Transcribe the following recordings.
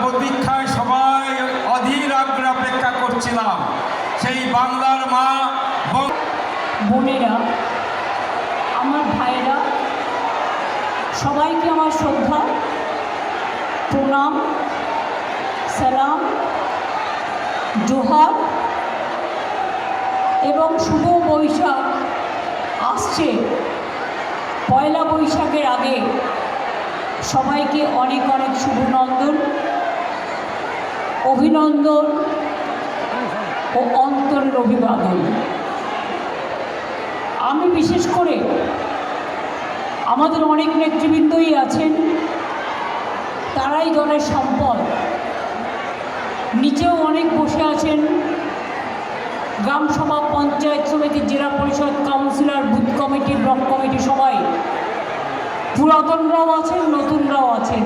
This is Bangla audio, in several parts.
প্রতীক্ষায় সবাই অধীর আগ্রহে অপেক্ষা করছিলাম। সেই বাংলার মা, বোনেরা, আমার ভাইয়েরা, সবাইকে আমার শ্রদ্ধা, প্রণাম, সালাম, জোহার এবং শুভ বৈশাখ আসছে। পয়লা বৈশাখের আগে সবাইকে অনেক অনেক শুভনন্দন, অভিনন্দন ও অন্তরের অভিবাদন। আমি বিশেষ করে আমাদের অনেক নেতৃবৃন্দই আছেন, তারাই দলের সম্পদ। নিচেও অনেক বসে আছেন, গ্রামসভা, পঞ্চায়েত সমিতি, জেলা পরিষদ, councillor, booth committee, block committee, সবাই পুরাতনরাও আছেন, নতুনরাও আছেন।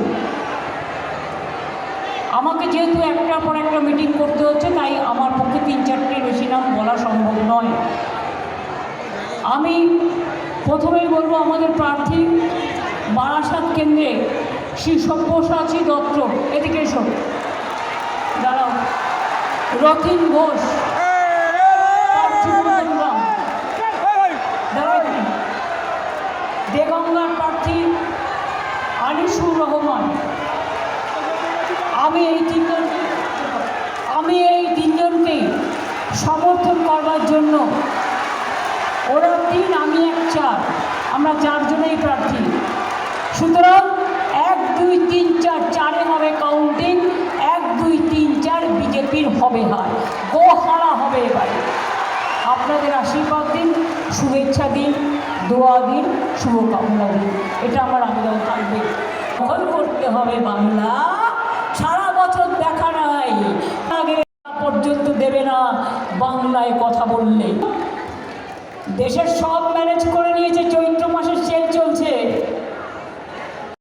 আমাকে যেহেতু একটার পর একটা মিটিং করতে হচ্ছে, তাই আমার পক্ষে 3-4টির বেশি নাম বলা সম্ভব নয়। আমি প্রথমেই বলবো আমাদের প্রার্থী বারাসাত কেন্দ্রে শ্রী সব্যসাচী দত্ত, এদিকে এসো, দাঁড়াও, রথিন ঘোষ, দেগঙ্গার প্রার্থী আনিসুর রহমান। আমি এই তিনজনকেই সমর্থন করবার জন্য, ওরা 3, আমি 1, 4, আমরা 4 জনেই প্রার্থী। সুতরাং 1, 2, 3, 4, 4-এ হবে কাউন্টিং, 1, 2, 3, 4 বিজেপির হবে হার, গোহারা হবে এবারে। আপনাদের আশীর্বাদ দিন, শুভেচ্ছা দিন, দোয়া দিন, শুভকামনা দিন, এটা আমার আবেদন থাকবে। দখল করতে হবে বাংলা, সারা বছর দেখা নাই, আগে পর্যন্ত দেবে না বাংলায় কথা বললে। দেশের সব ম্যানেজ করে নিয়েছে